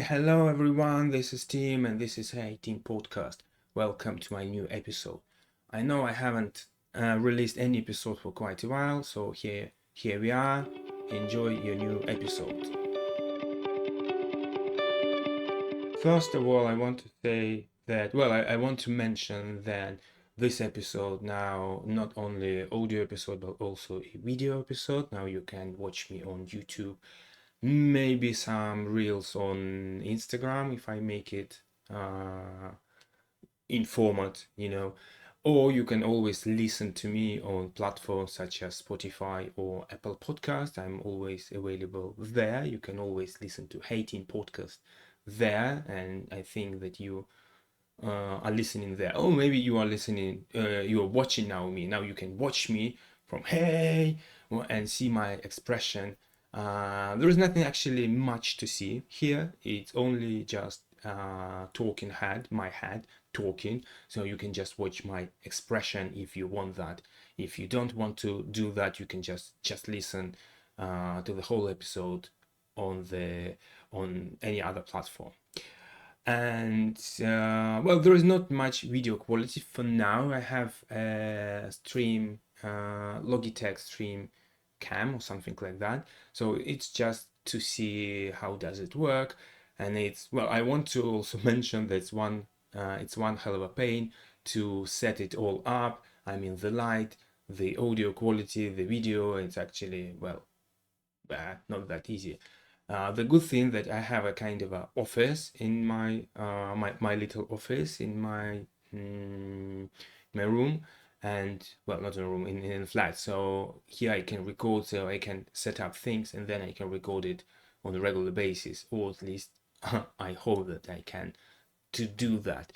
hello everyone. This is Tim and this is Hey Team Podcast. Welcome to my new episode. I know I haven't released any episode for quite a while, so here we are. Enjoy your new episode. First of all, I want to say that, I want to mention that this episode now not only audio episode but also a video episode. Now you can watch me on YouTube, maybe some reels on Instagram if I make it in format, or you can always listen to me on platforms such as Spotify or Apple Podcast. I'm always available there. You can always listen to Hey Team Podcast there, and I think that you are listening there. Or maybe you are listening, you are watching me. Now you can watch me from Hey and see my expression. There is nothing actually much to see here. It's only just talking head, my head talking. So you can just watch my expression if you want that. If you don't want to do that, you can just listen to the whole episode on any other platform. And there is not much video quality for now. I have a stream, Logitech stream cam or something like that, so it's just to see how does it work. And I want to also mention that it's one hell of a pain to set it all up. I mean, the light, the audio quality, the video. It's actually not that easy. The good thing that I have a kind of a office in my little office in my room, and not in a room, in a flat. So here I can record, so I can set up things, and then I can record it on a regular basis, or at least I hope that I can to do that.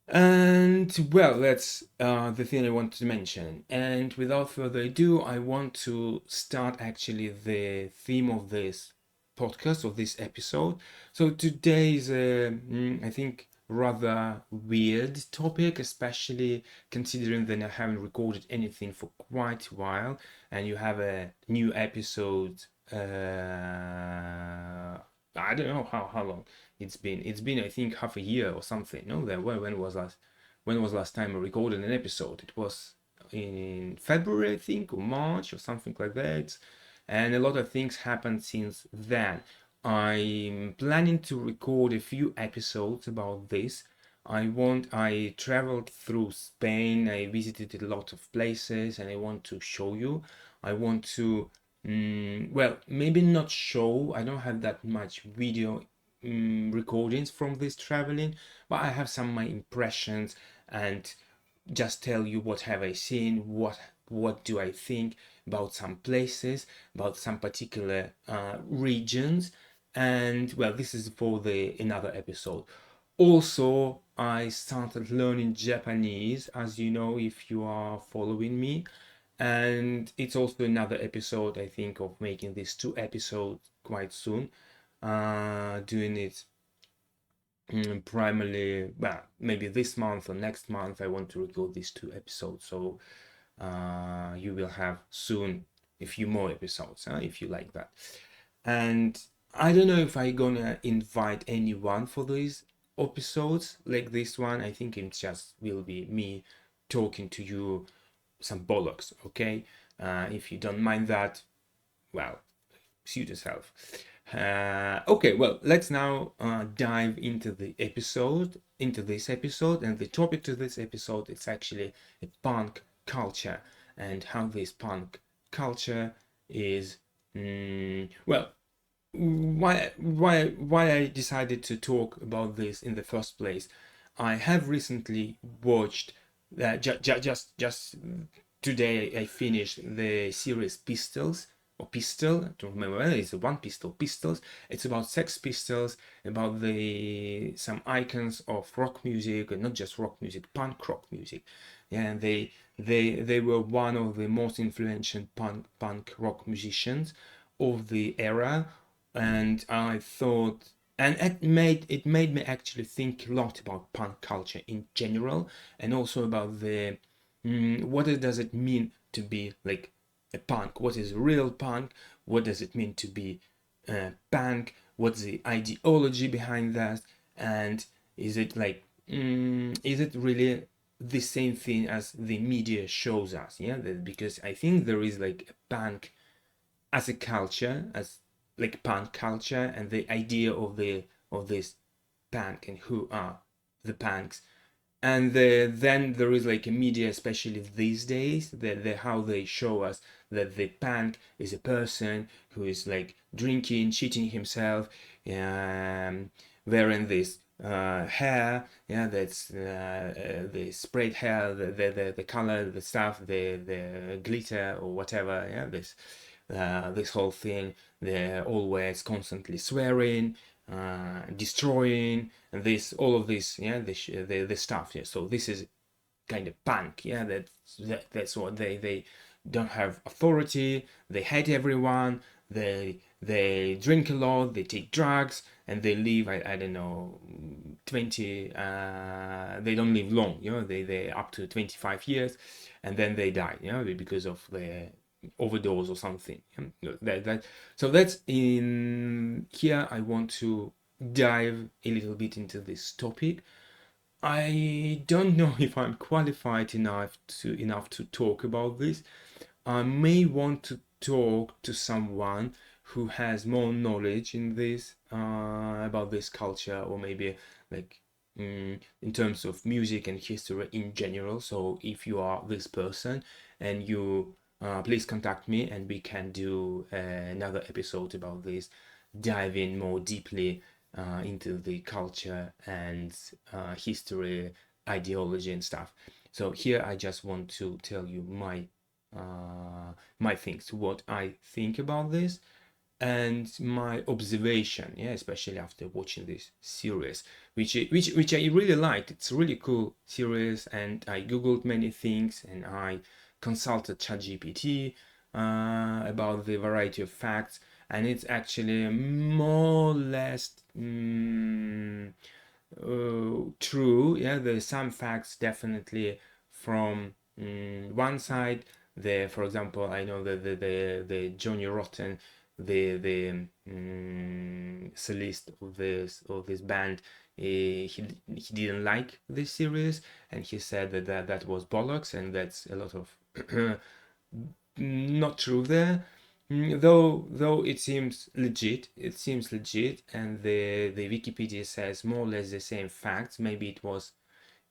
And that's the thing I wanted to mention. And without further ado, I want to start actually the theme of this podcast, of this episode. So today is I think, rather weird topic, especially considering that I haven't recorded anything for quite a while, and you have a new episode. I don't know how long it's been. I think half a year or something. No, when was last time I recorded an episode? It was in February, I think, or March or something like that. And a lot of things happened since then. I'm planning to record a few episodes about this. I traveled through Spain. I visited a lot of places, and I want to show you. I want to maybe not show. I don't have that much video recordings from this traveling, but I have some of my impressions, and just tell you what have I seen, what do I think about some places, about some particular regions. And this is for the another episode. Also, I started learning Japanese, as you know, if you are following me. And it's also another episode, I think, of making these two episodes quite soon. Doing it primarily, maybe this month or next month. I want to record these two episodes, so you will have soon a few more episodes, if you like that. And I don't know if I'm gonna invite anyone for these episodes like this one. I think it just will be me talking to you some bollocks, okay? If you don't mind that, suit yourself. Okay, let's now dive into this episode, and the topic to this episode is actually a punk culture, and how this punk culture is why I decided to talk about this in the first place. I have recently watched just today I finished the series Pistols, or Pistol, I don't remember whether it's one Pistol, Pistols. It's about Sex Pistols, about some icons of rock music, and not just rock music, punk rock music. Yeah, and they were one of the most influential punk rock musicians of the era. And I thought, and it made me actually think a lot about punk culture in general, and also about what does it mean to be like a punk? What is real punk? What does it mean to be punk? what's the ideology behind that, and is it like is it really the same thing as the media shows us? Yeah, because I think there is like a punk as a culture, as like punk culture, and the idea of this punk and who are the punks, and then there is like a media, especially these days, how they show us that the punk is a person who is like drinking, cheating himself, wearing this hair, yeah, that's the sprayed hair, the color, the stuff, the glitter or whatever, yeah, this whole thing. They're always constantly swearing, destroying, and all of this, yeah, the stuff. Yeah, so this is kind of punk. Yeah, that's what they don't have authority. They hate everyone. They drink a lot. They take drugs, and they live. I don't know, 20. They don't live long. You know, they up to 25 years, and then they die. You know, because of the overdose or something. So that's in here. I want to dive a little bit into this topic. I don't know if I'm qualified enough to talk about this. I may want to talk to someone who has more knowledge in this about this culture, or maybe like in terms of music and history in general. So if you are this person and you please contact me, and we can do another episode about this, dive in more deeply into the culture and history, ideology, and stuff. So here I just want to tell you my things, what I think about this, and my observation, yeah, especially after watching this series, which I really liked. It's a really cool series, and I googled many things, and I consulted ChatGPT about the variety of facts, and it's actually more or less true. Yeah, there's some facts definitely from one side. For example, I know that the Johnny Rotten, the cellist of this band, he didn't like this series, and he said that was bollocks, and that's a lot of not true there. Though it seems legit, and the Wikipedia says more or less the same facts. Maybe it was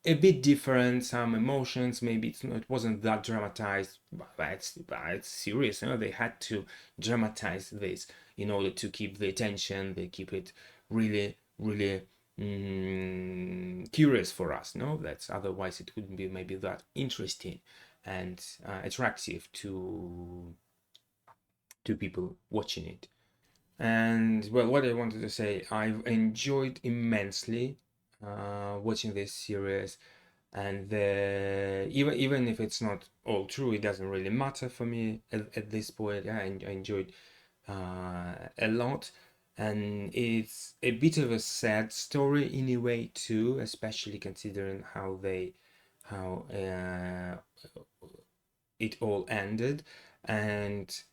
a bit different, some emotions. Maybe it wasn't that dramatized, but it's serious. You know, they had to dramatize this in order to keep the attention. They keep it really, really curious for us. No, that's otherwise it wouldn't be maybe that interesting and attractive to people watching it. And well, what I wanted to say, I've enjoyed immensely watching this series, and even if it's not all true, it doesn't really matter for me at this point. Yeah, I enjoyed a lot, and it's a bit of a sad story in a way too, especially considering how it all ended. And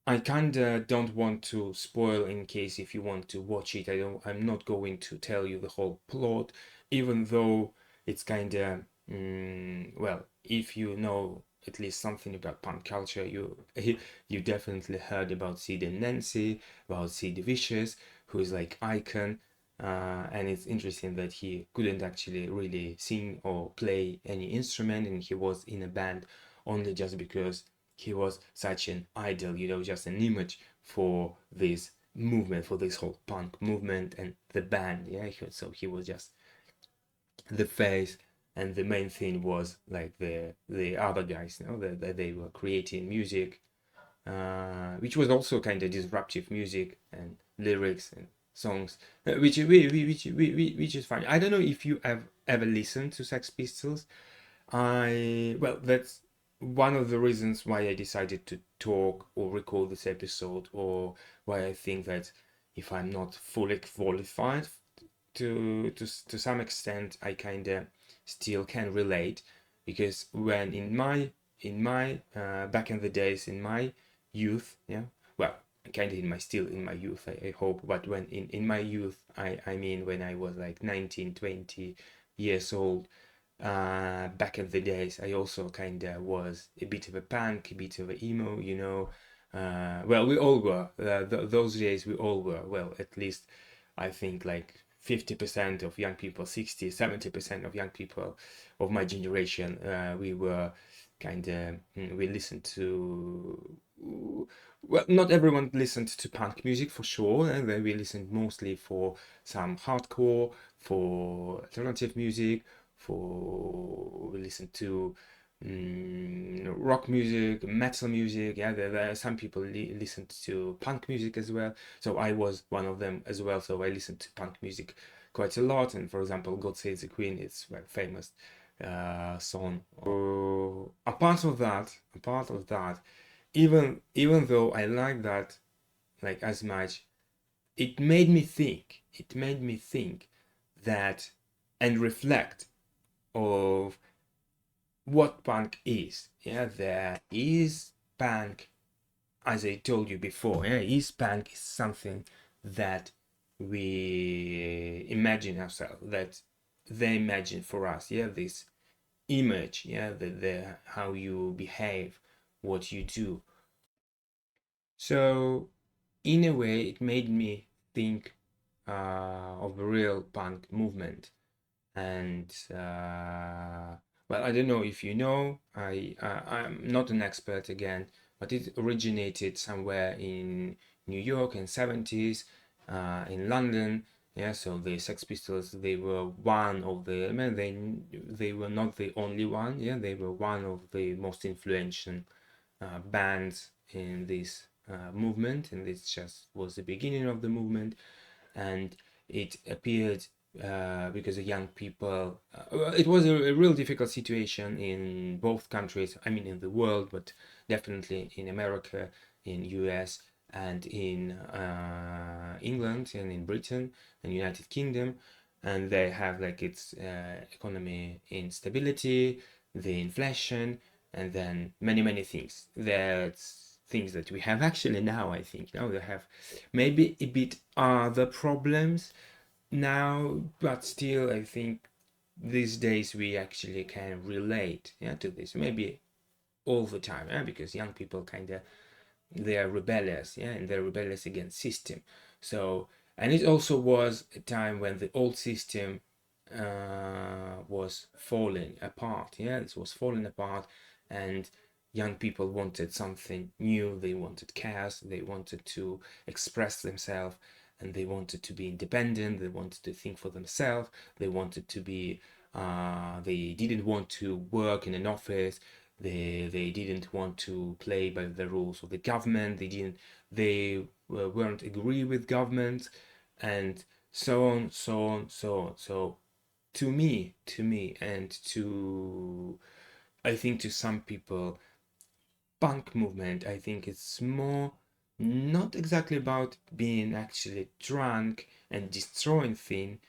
I kinda don't want to spoil in case if you want to watch it. I'm not going to tell you the whole plot, even though it's kinda well, if you know at least something about punk culture, you definitely heard about Sid and Nancy, about Sid Vicious, who is like icon. And it's interesting that he couldn't actually really sing or play any instrument, and he was in a band only just because he was such an idol, just an image for this movement, for this whole punk movement and the band. Yeah, so he was just the face, and the main thing was like the other guys, that they were creating music, which was also kind of disruptive music and lyrics and songs, which is fine. I don't know if you have ever listened to Sex Pistols. Well, that's one of the reasons why I decided to talk or record this episode, or why I think that if I'm not fully qualified to some extent, I kind of still can relate, because when in my back in the days, in my youth, yeah, well, kind of still in my youth, I hope. But when in my youth, I mean when I was like 19, 20 years old, back in the days, I also kind of was a bit of a punk, a bit of a emo, you know. Well, we all were. Those days, we all were. Well, at least I think like 50% of young people, 60, 70% of young people of my generation, we were kind of, we listened to, well, not everyone listened to punk music for sure, and then we listened mostly for some hardcore, for alternative music, for we listen to rock music, metal music. Yeah, there are some people listen to punk music as well. So I was one of them as well. So I listened to punk music quite a lot. And for example, God Save the Queen, it's a very famous song. Apart of that, even though I like that like as much, it made me think. It made me think that and reflect of what punk is. Yeah, there is punk, as I told you before. Yeah, is punk is something that we imagine ourselves, that they imagine for us. Yeah, this image. Yeah, the how you behave, what you do. So in a way, it made me think of a real punk movement. And well, I don't know if you know, I'm not an expert again, but it originated somewhere in New York in 70s, in London. Yeah, so the Sex Pistols, they were one of the, I mean, they were not the only one. Yeah, they were one of the most influential bands in this movement, and this just was the beginning of the movement. And it appeared because the young people, it was a real difficult situation in both countries, I mean in the world, but definitely in America, in US, and in England, and in Britain and United Kingdom. And they have like its economy instability, the inflation, and then many things. That's things that we have actually now. I think now they have maybe a bit other problems now, but still I think these days we actually can relate, yeah, to this, maybe all the time, yeah, because young people kind of, they are rebellious, yeah, and they're rebellious against system. So, and it also was a time when the old system was falling apart. Yeah, it was falling apart, and young people wanted something new. They wanted chaos. They wanted to express themselves, and they wanted to be independent. They wanted to think for themselves. They wanted to be. They didn't want to work in an office. They didn't want to play by the rules of the government. They weren't agree with government, and so on, so on, so on. So to me, and to, I think to some people, punk movement, I think it's more not exactly about being actually drunk and destroying things,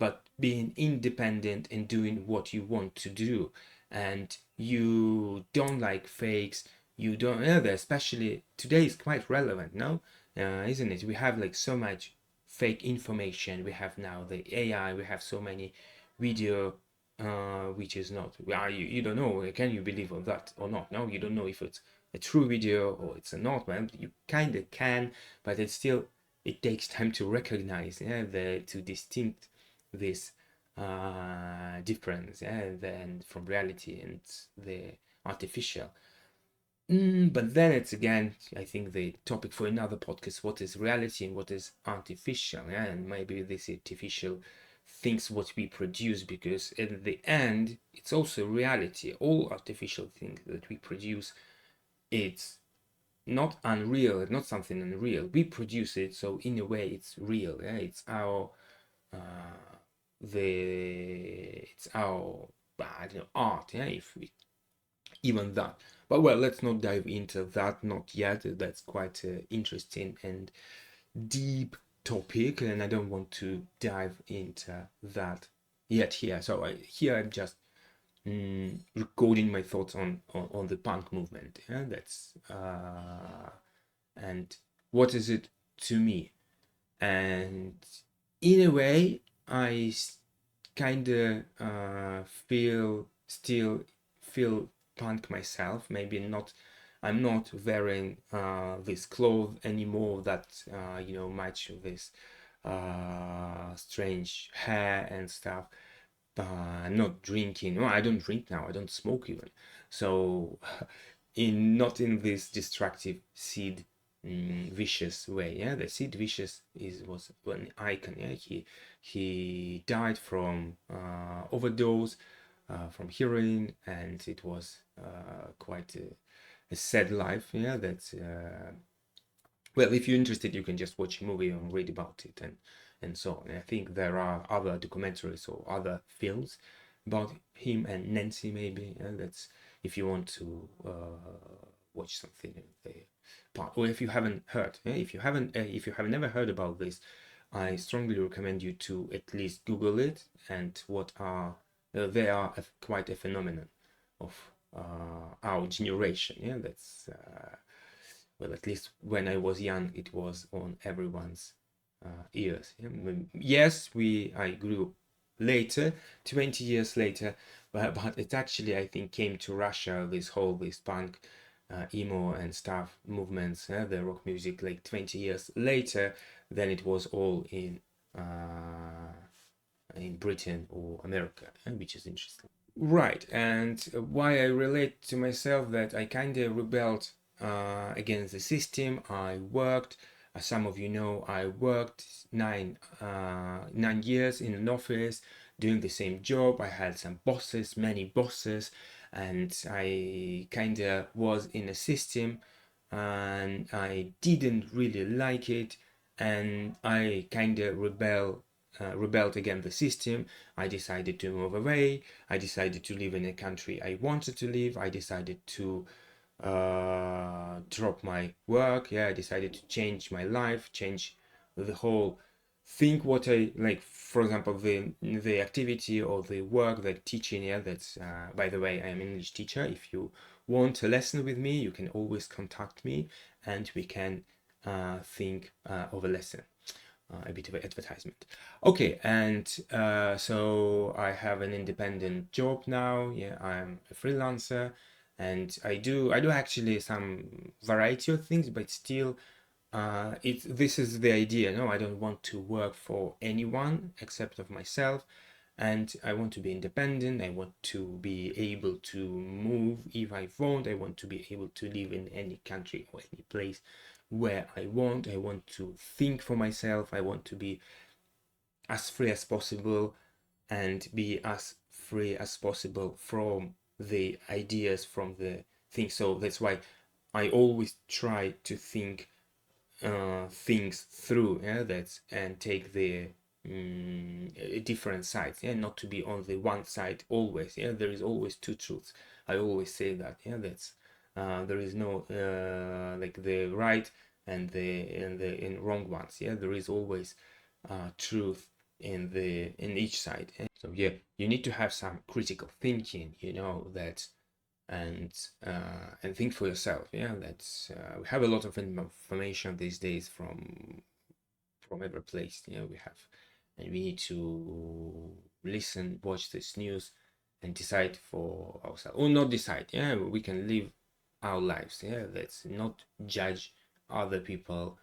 but being independent and doing what you want to do. And you don't like fakes. You don't, yeah, especially today is quite relevant, no? Isn't it? We have like so much fake information. We have now the AI. We have so many video which is not. Well, you don't know. Can you believe on that or not? No, you don't know if it's a true video or it's a not. Well, you kind of can, but it's still, it takes time to recognize, yeah, to distinct this difference, yeah, then from reality and the artificial. But then it's again, I think the topic for another podcast: what is reality and what is artificial? Yeah, and maybe this artificial things what we produce, because in the end, it's also reality. All artificial things that we produce, it's not unreal, it's not something unreal. We produce it, so in a way, it's real. Yeah, it's our it's our I don't know, art. Yeah, if we even that. But well, let's not dive into that, not yet. That's quite interesting and deep topic, and I don't want to dive into that yet here. So here I'm just recording my thoughts on the punk movement. Yeah, that's and what is it to me? And in a way, I kind of still feel punk myself. Maybe not. I'm not wearing this clothes anymore that match this strange hair and stuff. I'm not drinking. No, I don't drink now. I don't smoke even. So, not in this destructive seed vicious way. Yeah, the Sid Vicious was an icon. Yeah, he died from overdose from heroin, and it was quite a sad life. Yeah, that's well, if you're interested, you can just watch a movie and read about it and so on. And I think there are other documentaries or other films about him and Nancy, maybe. That's if you want to watch something. Or if you haven't heard, if you have never heard about this, I strongly recommend you to at least Google it. And what are they are quite a phenomenon of our generation. Yeah, that's well, at least when I was young, it was on everyone's ears. Yeah? Yes, I grew later, 20 years later, but it actually, I think, came to Russia, this punk, emo and stuff movements, the rock music, like 20 years later than it was all in Britain or America, which is interesting. Right, and why I relate to myself that I kind of rebelled against the system. I worked, as some of you know, I worked 9 years in an office doing the same job. I had some bosses, many bosses, and I kind of was in a system and I didn't really like it, and I kind of rebelled against the system. I decided to move away. I decided to live in a country I wanted to live. I decided to drop my work. Yeah, I decided to change my life, change the whole think what I like. For example, the activity or the work, the teaching. Yeah, that's by the way, I am an English teacher. If you want a lesson with me, you can always contact me, and we can think of a lesson. A bit of an advertisement. Okay, and so I have an independent job now. Yeah, I'm a freelancer, and I do actually some variety of things, but still, this is the idea. No, I don't want to work for anyone except of myself, and I want to be independent. I want to be able to move if I want. I want to be able to live in any country or any place where I want. I want to think for myself. I want to be as free as possible and be as free as possible from the ideas, from the things. So that's why I always try to think things through. Yeah, that's and take the different sides. Yeah, not to be on the one side always. Yeah, there is always two truths. I always say that. Yeah, that's there is no like the right and the wrong ones. Yeah, there is always truth in each side. So yeah, you need to have some critical thinking. That and think for yourself. Yeah, that's we have a lot of information these days from every place. We have, and we need to listen, watch this news, and decide for ourselves, or not decide. Yeah, we can live our lives. Yeah, let's not judge other people,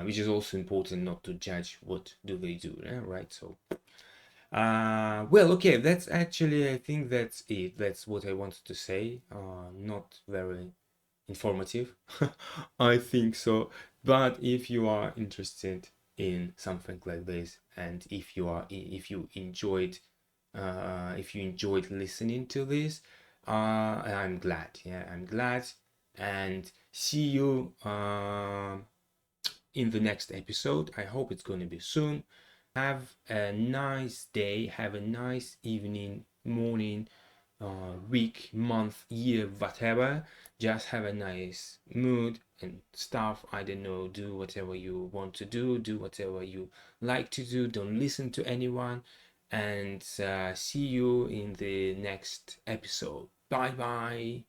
which is also important, not to judge what do they do. Yeah, right. So well, okay, that's actually, I think that's it. That's what I wanted to say. Not very informative, I think so. But if you are interested in something like this, and if you enjoyed listening to this, I'm glad. Yeah, I'm glad, and see you in the next episode. I hope it's going to be soon. Have a nice day, have a nice evening, morning, week, month, year, whatever. Just have a nice mood and stuff. I don't know, do whatever you want to do whatever you like to do. Don't listen to anyone. And see you in the next episode. Bye bye.